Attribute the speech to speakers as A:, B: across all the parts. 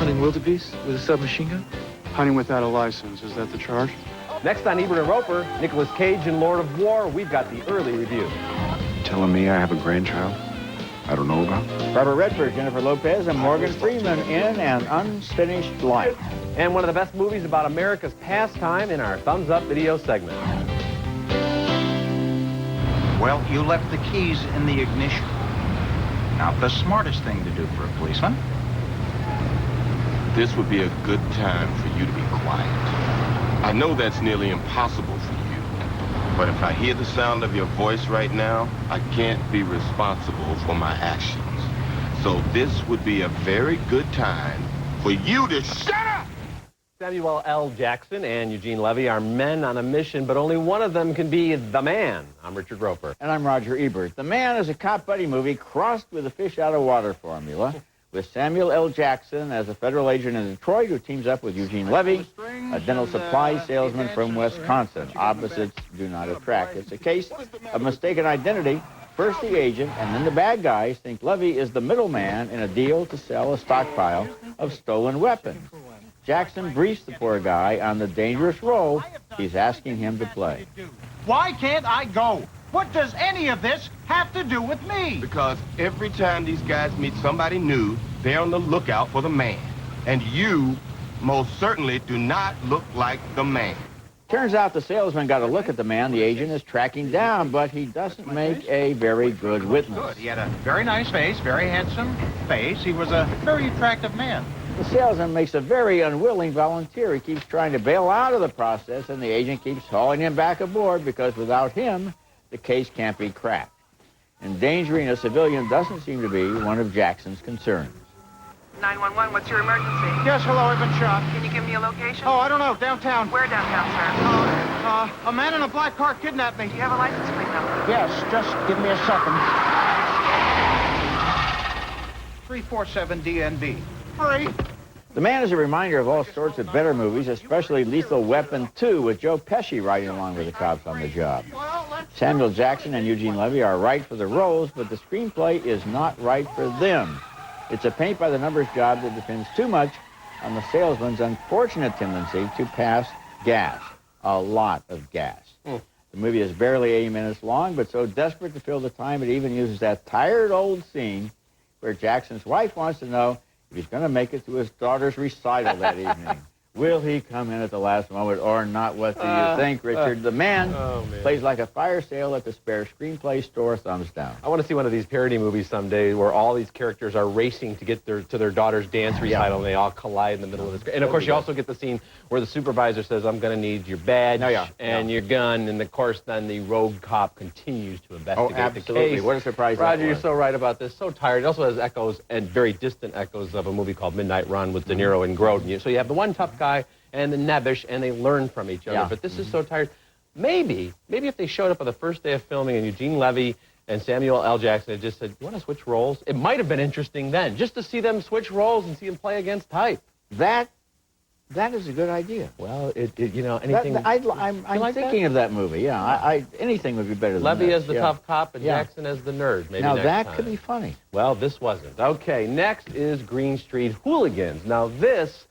A: Hunting wildebeest with a submachine gun?
B: Hunting without a license, is that the charge?
C: Next on Ebert and Roeper, Nicolas Cage in Lord of War, we've got the early review.
D: Telling me I have a grandchild I don't know about?
E: Barbara Redford, Jennifer Lopez, and Morgan Freeman in An Unfinished Life.
C: And one of the best movies about America's pastime in our Thumbs Up video segment.
F: Well, you left the keys in the ignition. Not the smartest thing to do for a policeman.
G: This would be a good time for you to be quiet. I know that's nearly impossible for you, but if I hear the sound of your voice right now, I can't be responsible for my actions. So this would be a very good time for you to shut up!
C: Samuel L. Jackson and Eugene Levy are men on a mission, but only one of them can be the man. I'm Richard Roeper.
E: And I'm Roger Ebert. The Man is a cop buddy movie crossed with a fish out of water formula, with Samuel L. Jackson as a federal agent in Detroit who teams up with Eugene Levy, a dental supply salesman from Wisconsin. Opposites do not attract. It's a case of mistaken identity. First the agent, and then the bad guys think Levy is the middleman in a deal to sell a stockpile of stolen weapons. Jackson briefs the poor guy on the dangerous role he's asking him to play.
F: Why can't I go? What does any of this have to do with me?
G: Because every time these guys meet somebody new, they're on the lookout for the man. And you most certainly do not look like the man.
E: Turns out the salesman got a look at the man the agent is tracking down, but he doesn't make a very good witness.
F: He had a very nice face, very handsome face. He was a very attractive man.
E: The salesman makes a very unwilling volunteer. He keeps trying to bail out of the process, and the agent keeps hauling him back aboard because without him, the case can't be cracked. Endangering a civilian doesn't seem to be one of Jackson's concerns.
H: 911, what's your emergency?
F: Yes, hello, I've been shot.
H: Can you give me a location?
F: Oh, I don't know, downtown.
H: Where downtown, sir?
F: A man in a black car kidnapped me.
H: Do you have a license plate number?
F: Yes, just give me a second. 347 DNB. Free.
E: The Man is a reminder of all sorts of better movies, especially Lethal Weapon 2, with Joe Pesci riding along with the cops on the job. Samuel Jackson and Eugene Levy are right for the roles, but the screenplay is not right for them. It's a paint-by-the-numbers job that depends too much on the salesman's unfortunate tendency to pass gas. A lot of gas. The movie is barely 80 minutes long, but so desperate to fill the time it even uses that tired old scene where Jackson's wife wants to know if he's going to make it to his daughter's recital that evening. Will he come in at the last moment or not? What do you think, Richard? The Man plays like a fire sale at the spare screenplay store. Thumbs down.
C: I want to see one of these parody movies someday where all these characters are racing to get to their daughter's dance recital, and they all collide in the middle of this. And, of course, you also get the scene where the supervisor says, I'm going to need your badge and your gun. And, of course, then the rogue cop continues to investigate the case.
E: What a surprise
C: Roger,
E: that was.
C: you're so right about this. So tired. It also has echoes and very distant echoes of a movie called Midnight Run with De Niro and Grodin. So you have the one tough guy and the nebbish, and they learn from each other. But this is so tired. Maybe if they showed up on the first day of filming and Eugene Levy and Samuel L. Jackson had just said, you want to switch roles? It might have been interesting then, just to see them switch roles and see them play against type.
E: That is a good idea.
C: Well, you know, anything...
E: I'm thinking of that movie, yeah. Anything would be better than
C: Levy
E: that.
C: as the tough cop and Jackson as the nerd. Maybe
E: now,
C: next
E: that
C: time.
E: could be funny.
C: Well, this wasn't. Okay, next is Green Street Hooligans. Now, this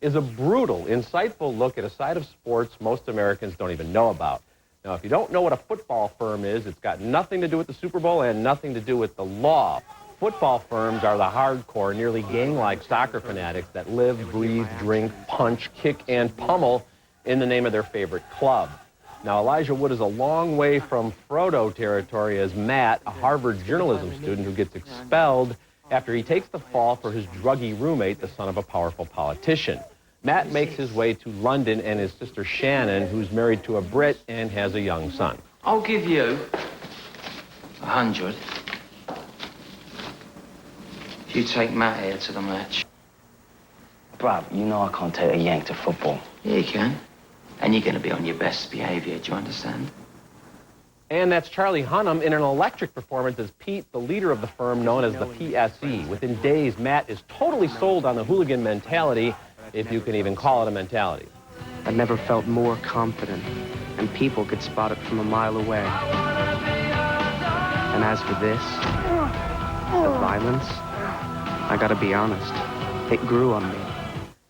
C: is a brutal, insightful look at a side of sports most Americans don't even know about. Now, if you don't know what a football firm is, it's got nothing to do with the Super Bowl and nothing to do with the law. Football firms are the hardcore, nearly gang-like soccer fanatics that live, breathe, drink, punch, kick, and pummel in the name of their favorite club. Now, Elijah Wood is a long way from Frodo territory as Matt, a Harvard journalism student who gets expelled after he takes the fall for his druggy roommate, the son of a powerful politician. Matt makes his way to London and his sister Shannon, who's married to a Brit and has a young son.
I: I'll give you 100 if you take Matt here to the match.
J: Bruv, you know I can't take a yank to football.
I: Yeah, you can. And you're going to be on your best behavior, do you understand?
C: And that's Charlie Hunnam in an electric performance as Pete, the leader of the firm known as the PSE. Within days, Matt is totally sold on the hooligan mentality, if you can even call it a mentality.
K: I never felt more confident, and people could spot it from a mile away. And as for this, the violence, I gotta be honest, it grew on me.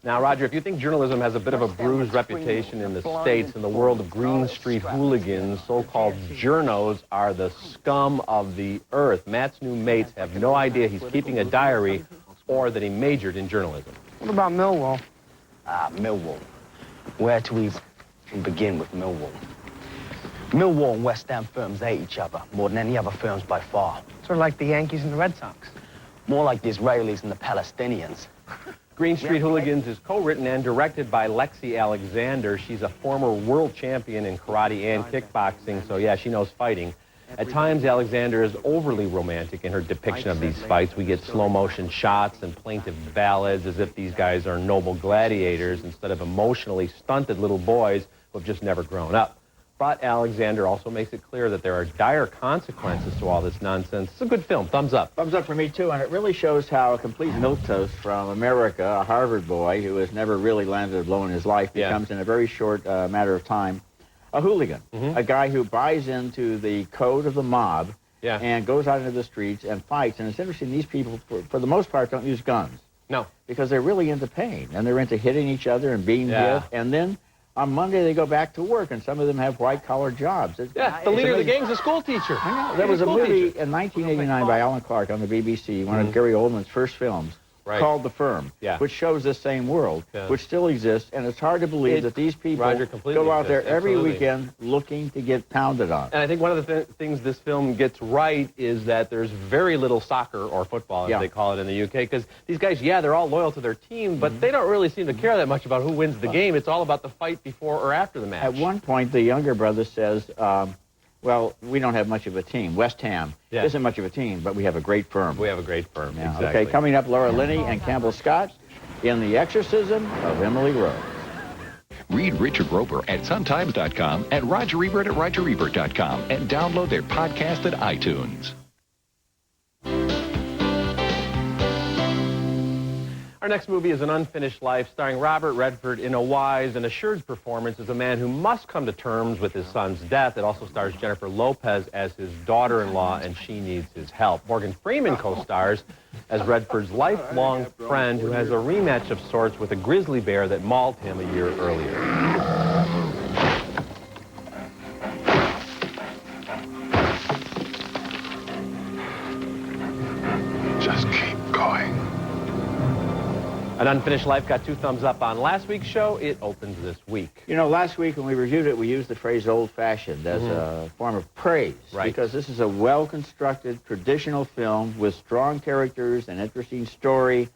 C: Now, Roger, if you think journalism has a bit of a bruised reputation in the States, in the world of Green Street hooligans, so-called journos are the scum of the earth. Matt's new mates have no idea he's keeping a diary or that he majored in journalism.
K: What about Millwall?
J: Millwall. Where to even begin with Millwall? Millwall and West Ham firms hate each other more than any other firms by far.
K: Sort of like the Yankees and the Red Sox.
J: More like the Israelis and the Palestinians.
C: Green Street Hooligans is co-written and directed by Lexi Alexander. She's a former world champion in karate and kickboxing, so yeah, she knows fighting. At times, Alexander is overly romantic in her depiction of these fights. We get slow-motion shots and plaintive ballads as if these guys are noble gladiators instead of emotionally stunted little boys who have just never grown up. But Alexander also makes it clear that there are dire consequences to all this nonsense. It's a good film. Thumbs up.
E: Thumbs up for me, too, and it really shows how a complete milquetoast from America, a Harvard boy who has never really landed a blow in his life, becomes in a very short matter of time a hooligan, a guy who buys into the code of the mob and goes out into the streets and fights. And it's interesting, these people, for the most part, don't use guns.
C: No.
E: Because they're really into pain, and they're into hitting each other and being hit, and then on Monday, they go back to work, and some of them have white-collar jobs.
C: The leader of the gang's a school teacher.
E: I know. There was a movie in 1989 by Alan Clark on the BBC, one of Gary Oldman's first films, called The Firm, which shows this same world, which still exists, and it's hard to believe that these people go out there every weekend looking to get pounded on.
C: And I think one of the things this film gets right is that there's very little soccer or football, as they call it in the UK, because these guys, they're all loyal to their team, but they don't really seem to care that much about who wins the game. It's all about the fight before or after the match.
E: At one point, the younger brother says, well, we don't have much of a team. West Ham isn't much of a team, but we have a great firm.
C: We have a great firm, exactly.
E: Okay, coming up, Laura Linney and Campbell Scott in The Exorcism of Emily Rose.
L: Read Richard Roeper at suntimes.com and Roger Ebert at rogerebert.com and download their podcast at iTunes.
C: Our next movie is An Unfinished Life, starring Robert Redford in a wise and assured performance as a man who must come to terms with his son's death. It also stars Jennifer Lopez as his daughter-in-law, and she needs his help. Morgan Freeman co-stars as Redford's lifelong friend who has a rematch of sorts with a grizzly bear that mauled him a year earlier.
D: Just keep going.
C: An Unfinished Life got 2 thumbs up on last week's show. It opens this week.
E: You know, last week when we reviewed it, we used the phrase old-fashioned as a form of praise. Because this is a well-constructed, traditional film with strong characters, an interesting story,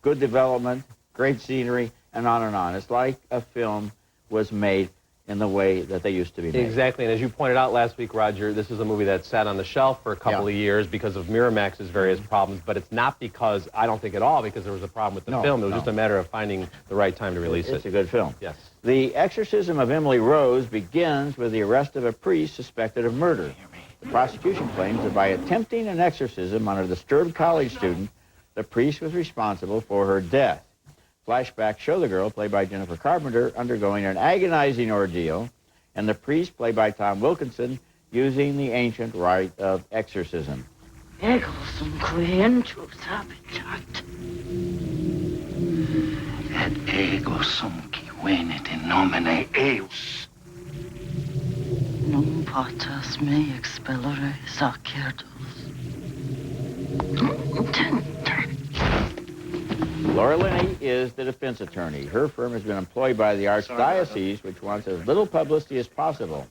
E: good development, great scenery, and on and on. It's like a film was made in the way that they used to be made.
C: Exactly, and as you pointed out last week, Roger, this is a movie that sat on the shelf for a couple of years because of Miramax's various problems, but it's not because, I don't think at all, because there was a problem with the film. It was just a matter of finding the right time to release it.
E: It's a good film.
C: Yes.
E: The Exorcism of Emily Rose begins with the arrest of a priest suspected of murder. The prosecution claims that by attempting an exorcism on a disturbed college student, the priest was responsible for her death. Flashbacks show the girl, played by Jennifer Carpenter, undergoing an agonizing ordeal, and the priest, played by Tom Wilkinson, using the ancient rite of exorcism.
M: Egosum creentus habitat. Et egosum qui venet in nomine Eus. Non patas me expellere sacerdos.
E: Laura Linney is the defense attorney. Her firm has been employed by the Archdiocese, which wants as little publicity as possible,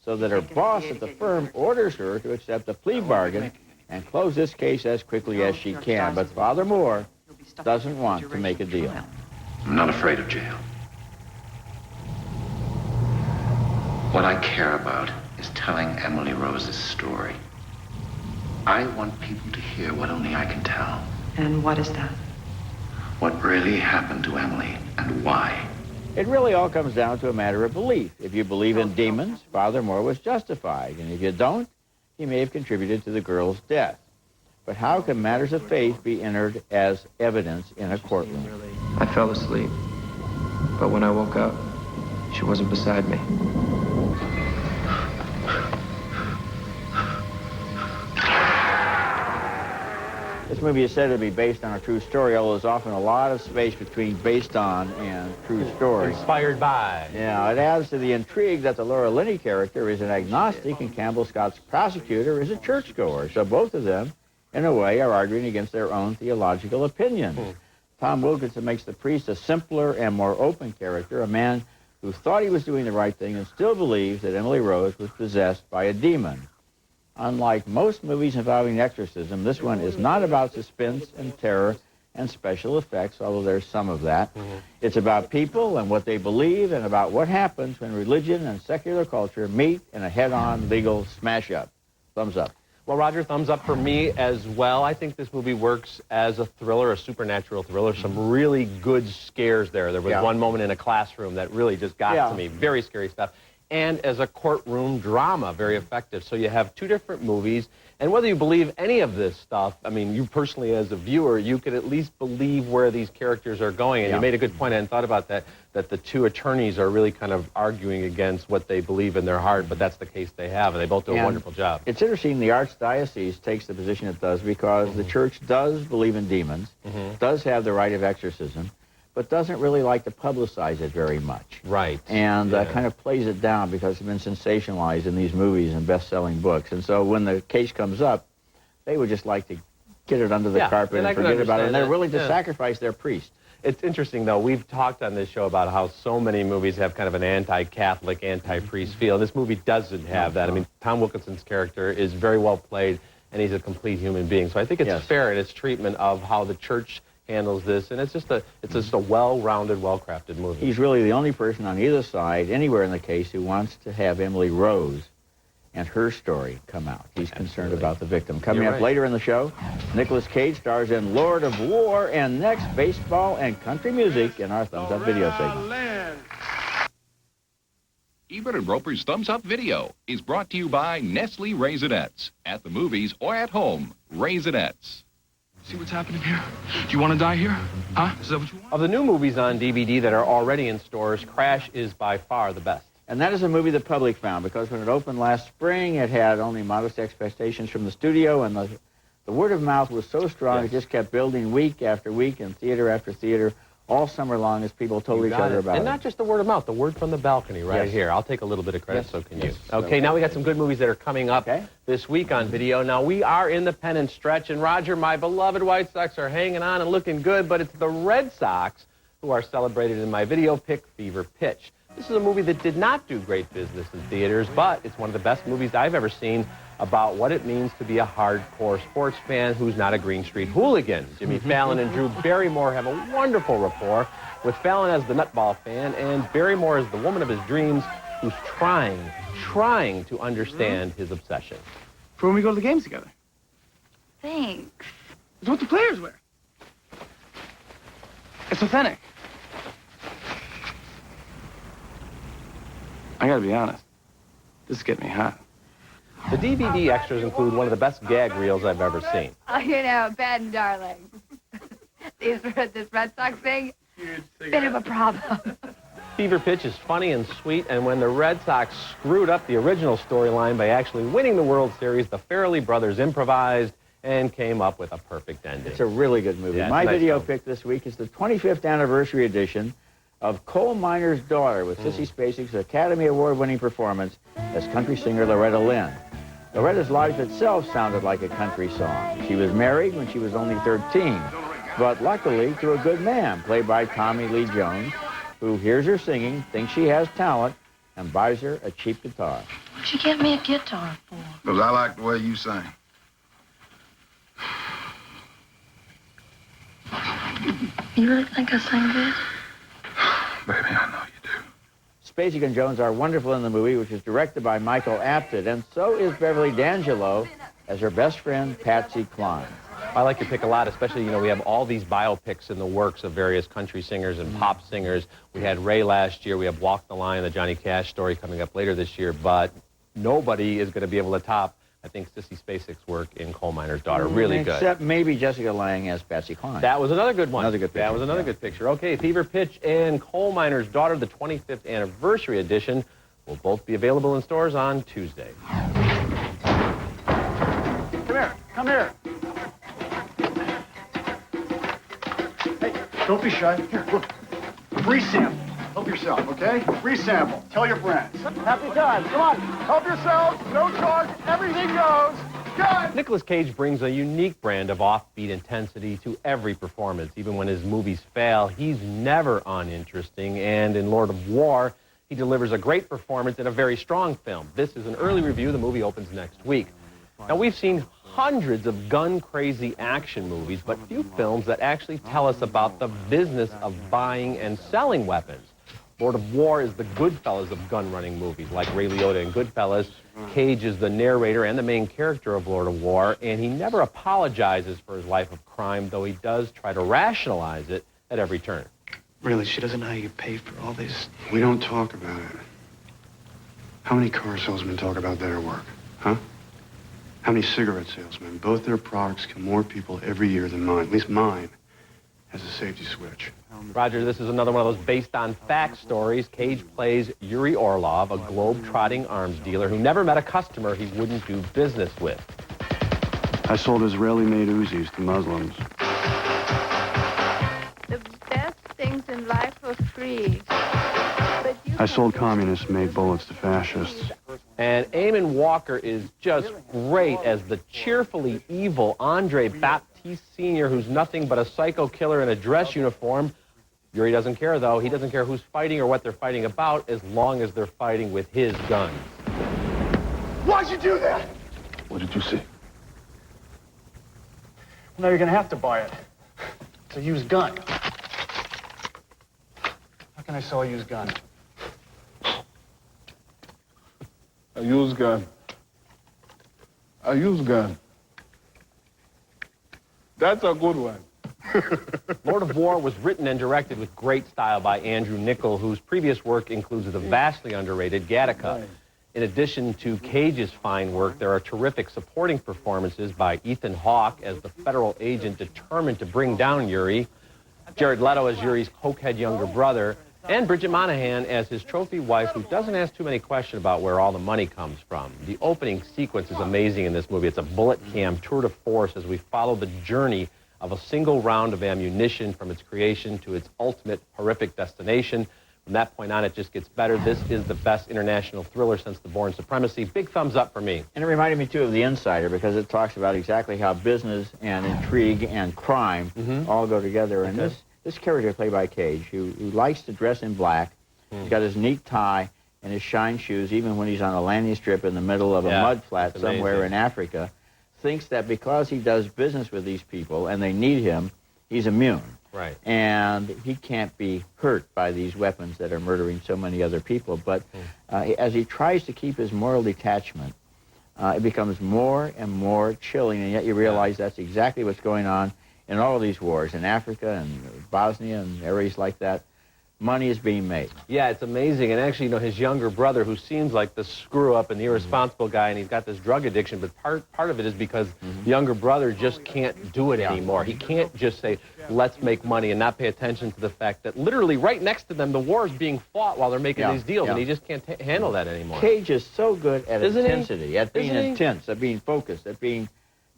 E: so that her boss at the firm orders her to accept a plea bargain and close this case as quickly as she can. But Father Moore doesn't want to make a deal.
N: I'm not afraid of jail. What I care about is telling Emily Rose's story. I want people to hear what only I can tell.
H: And what is that?
N: What really happened to Emily and why.
E: It really all comes down to a matter of belief. If you believe in demons, Father Moore was justified. And if you don't, he may have contributed to the girl's death. But how can matters of faith be entered as evidence in a courtroom?
K: I fell asleep, but when I woke up, she wasn't beside me.
E: This movie is said to be based on a true story, although there's often a lot of space between based on and true story.
C: Inspired by.
E: Yeah, it adds to the intrigue that the Laura Linney character is an agnostic and Campbell Scott's prosecutor is a churchgoer. So both of them, in a way, are arguing against their own theological opinions. Tom Wilkinson makes the priest a simpler and more open character, a man who thought he was doing the right thing and still believes that Emily Rose was possessed by a demon. Unlike most movies involving exorcism, this one is not about suspense and terror and special effects, although there's some of that. It's about people and what they believe and about what happens when religion and secular culture meet in a head-on legal smash-up. Thumbs up.
C: Well, Roger, thumbs up for me as well. I think this movie works as a thriller, a supernatural thriller. Some really good scares there. There was one moment in a classroom that really just got to me. Very scary stuff. And as a courtroom drama, very effective. So you have two different movies. And whether you believe any of this stuff, I mean, you personally as a viewer, you could at least believe where these characters are going. And you made a good point, I hadn't thought about that, that the two attorneys are really kind of arguing against what they believe in their heart, but that's the case they have, and they both do a wonderful job.
E: It's interesting the Archdiocese takes the position it does because the church does believe in demons, does have the right of exorcism, but doesn't really like to publicize it very much.
C: Right.
E: And kind of plays it down because it's been sensationalized in these movies and best-selling books. And so when the case comes up, they would just like to get it under the carpet and forget about it. And they're willing to sacrifice their priest.
C: It's interesting, though. We've talked on this show about how so many movies have kind of an anti-Catholic, anti-priest feel. This movie doesn't have that. I mean, Tom Wilkinson's character is very well played, and he's a complete human being. So I think it's fair in its treatment of how the church handles this, and it's just a well-rounded, well-crafted movie.
E: He's really the only person on either side, anywhere in the case, who wants to have Emily Rose and her story come out. He's concerned about the victim. Coming up later in the show, Nicolas Cage stars in Lord of War, and next, baseball and country music in our Thumbs Up video segment.
L: Ebert and Roeper's Thumbs Up Video is brought to you by Nestle Raisinets. At the movies or at home, Raisinets.
A: See what's happening here? Do you want to die here? Huh? Is that what you want?
C: Of the new movies on DVD that are already in stores, Crash is by far the best.
E: And that is a movie the public found, because when it opened last spring, it had only modest expectations from the studio, and the word of mouth was so strong, it just kept building week after week and theater after theater, all summer long as people told each other about it.
C: And not just the word of mouth, the word from the balcony right here. I'll take a little bit of credit, so can you. Okay, now we got some good movies that are coming up this week on video. Now, we are in the pennant stretch, and Roger, my beloved White Sox are hanging on and looking good, but it's the Red Sox who are celebrated in my video pick, Fever Pitch. This is a movie that did not do great business in theaters, but it's one of the best movies I've ever seen about what it means to be a hardcore sports fan who's not a Green Street hooligan. Jimmy Fallon and Drew Barrymore have a wonderful rapport, with Fallon as the nutball fan and Barrymore as the woman of his dreams who's trying to understand his obsession.
A: For when we go to the games together.
H: Thanks.
A: It's what the players wear. It's authentic. I gotta be honest. This is getting me hot.
C: The DVD extras include one of the best gag reels I've ever seen.
H: Oh, you know, Ben, darling. This Red Sox thing, bit of a problem.
C: Fever Pitch is funny and sweet, and when the Red Sox screwed up the original storyline by actually winning the World Series, the Farrelly brothers improvised and came up with a perfect ending.
E: It's a really good movie. My video pick this week is the 25th anniversary edition of Coal Miner's Daughter, with Sissy Spacek's Academy Award-winning performance as country singer Loretta Lynn. Loretta's life itself sounded like a country song. She was married when she was only 13, but luckily to a good man, played by Tommy Lee Jones, who hears her singing, thinks she has talent, and buys her a cheap guitar.
O: What'd you get me a guitar for?
P: Because I like the way you sing.
O: You really think I sing good?
P: Baby, I know you do.
E: Spacek and Jones are wonderful in the movie, which is directed by Michael Apted, and so is Beverly D'Angelo as her best friend, Patsy Cline.
C: I like your pick a lot, especially, you know, we have all these biopics in the works of various country singers and pop singers. We had Ray last year. We have Walk the Line, the Johnny Cash story coming up later this year, but nobody is going to be able to top, I think, Sissy Spacek's work in Coal Miner's Daughter. Really good.
E: Except maybe Jessica Lange as Patsy Cline.
C: That was another good one.
E: Another good picture.
C: That was another good picture. Okay, Fever Pitch and Coal Miner's Daughter, the 25th anniversary edition, will both be available in stores on Tuesday.
E: Come here. Come here.
B: Don't be shy. Here, look. Free sample. Help yourself, okay? Free sample. Tell your friends. Happy times. Come on. Help yourselves. No charge. Everything goes. Good.
C: Nicolas Cage brings a unique brand of offbeat intensity to every performance. Even when his movies fail, he's never uninteresting. And in Lord of War, he delivers a great performance in a very strong film. This is an early review. The movie opens next week. Now, we've seen hundreds of gun-crazy action movies, but few films that actually tell us about the business of buying and selling weapons. Lord of War is the Goodfellas of gun-running movies, like Ray Liotta in Goodfellas. Cage is the narrator and the main character of Lord of War, and he never apologizes for his life of crime, though he does try to rationalize it at every turn.
K: Really, she doesn't know how you pay for all this.
B: We don't talk about it. How many car salesmen talk about their work, huh? How many cigarette salesmen? Both their products kill more people every year than mine. At least mine has a safety switch.
C: Roger, this is another one of those based-on-fact stories. Cage plays Yuri Orlov, a globe-trotting arms dealer who never met a customer he wouldn't do business with.
B: I sold Israeli-made Uzis to Muslims.
O: The best things in life are free. But
B: I sold communist-made bullets to fascists.
C: And Eamon Walker is just great as the cheerfully evil Andre Baptiste Sr., who's nothing but a psycho killer in a dress uniform. Yuri doesn't care, though. He doesn't care who's fighting or what they're fighting about, as long as they're fighting with his guns.
B: Why'd you do that?
P: What did you see?
B: Now you're gonna have to buy it. It's a used gun. How can I sell a used gun?
P: A used gun. A used gun. That's a good one.
C: Lord of War was written and directed with great style by Andrew Niccol, whose previous work includes the vastly underrated Gattaca. In addition to Cage's fine work, there are terrific supporting performances by Ethan Hawke as the federal agent determined to bring down Yuri, Jared Leto as Yuri's cokehead younger brother, and Bridget Monahan as his trophy wife, who doesn't ask too many questions about where all the money comes from. The opening sequence is amazing in this movie. It's a bullet cam tour de force as we follow the journey of a single round of ammunition from its creation to its ultimate horrific destination. From that point on, it just gets better. This is the best international thriller since The Bourne Supremacy. Big thumbs up for me.
E: And it reminded me, too, of The Insider, because it talks about exactly how business and intrigue and crime all go together. And this character played by Cage, who likes to dress in black, he's got his neat tie and his shine shoes, even when he's on a landing strip in the middle of a mud flat somewhere in Africa, thinks that because he does business with these people and they need him, he's immune.
C: Right.
E: And he can't be hurt by these weapons that are murdering so many other people. But as he tries to keep his moral detachment, it becomes more and more chilling, and yet you realize that's exactly what's going on in all of these wars, in Africa and Bosnia and areas like that. Money is being made.
C: Yeah, it's amazing. And actually, you know, his younger brother, who seems like the screw-up and the irresponsible guy, and he's got this drug addiction, but part of it is because the younger brother just can't do it anymore. He can't just say, let's make money, and not pay attention to the fact that literally right next to them, the war is being fought while they're making these deals, and he just can't handle that anymore.
E: Cage is so good at intensity, at being intense, at being focused, at being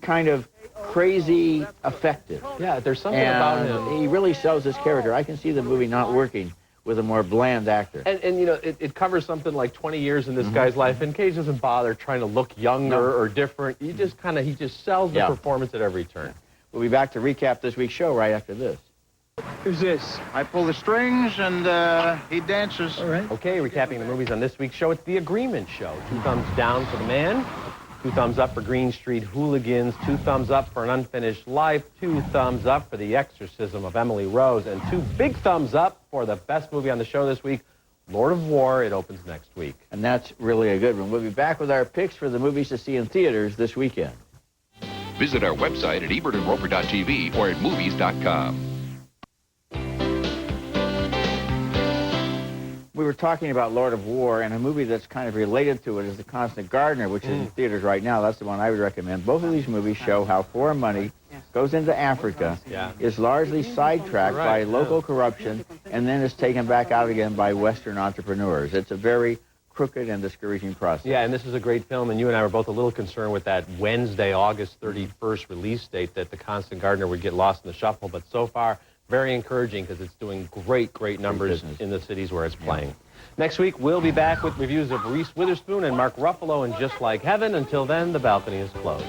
E: kind of crazy effective.
C: Yeah, there's something about him.
E: He really sells his character. I can see the movie not working with a more bland actor.
C: And you know, it covers something like 20 years in this guy's life, and Cage doesn't bother trying to look younger or different. He just he just sells the performance at every turn.
E: We'll be back to recap this week's show right after this.
F: Who's this? I pull the strings and he dances.
C: All right. Okay, recapping the movies on this week's show. It's The Agreement Show. 2 thumbs down for The Man. 2 thumbs up for Green Street Hooligans, 2 thumbs up for An Unfinished Life, 2 thumbs up for The Exorcism of Emily Rose, and 2 big thumbs up for the best movie on the show this week, Lord of War. It opens next week.
E: And that's really a good one. We'll be back with our picks for the movies to see in theaters this weekend.
L: Visit our website at ebertandroper.tv or at movies.com.
E: We were talking about Lord of War, and a movie that's kind of related to it is The Constant Gardener, which is in theaters right now. That's the one I would recommend. Both of these movies show how foreign money goes into Africa, is largely sidetracked by local corruption, and then is taken back out again by Western entrepreneurs. It's a very crooked and discouraging process.
C: Yeah, and this is a great film, and you and I were both a little concerned with that Wednesday, August 31st release date that The Constant Gardener would get lost in the shuffle, but so far, Very encouraging because it's doing great numbers in the cities where it's playing. Next week, we'll be back with reviews of Reese Witherspoon and Mark Ruffalo and Just Like Heaven. Until then, the balcony is closed.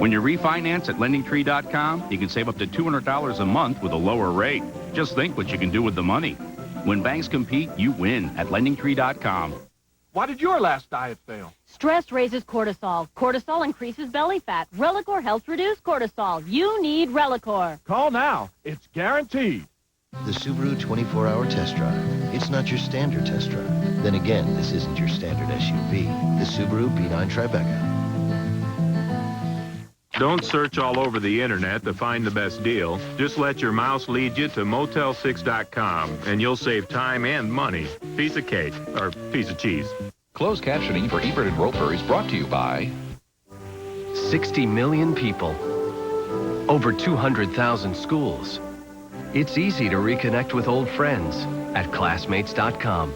Q: When you refinance at LendingTree.com, you can save up to $200 a month with a lower rate. Just think what you can do with the money. When banks compete, you win at LendingTree.com.
A: Why did your last diet fail?
R: Stress raises cortisol. Cortisol increases belly fat. Relicor helps reduce cortisol. You need Relicor.
A: Call now. It's guaranteed.
S: The Subaru 24-hour test drive. It's not your standard test drive. Then again, this isn't your standard SUV. The Subaru B9 Tribeca.
T: Don't search all over the internet to find the best deal. Just let your mouse lead you to Motel6.com, and you'll save time and money. Piece of cake, or piece of cheese.
L: Closed captioning for Ebert and Roeper is brought to you by
U: 60 million people, over 200,000 schools. It's easy to reconnect with old friends at classmates.com.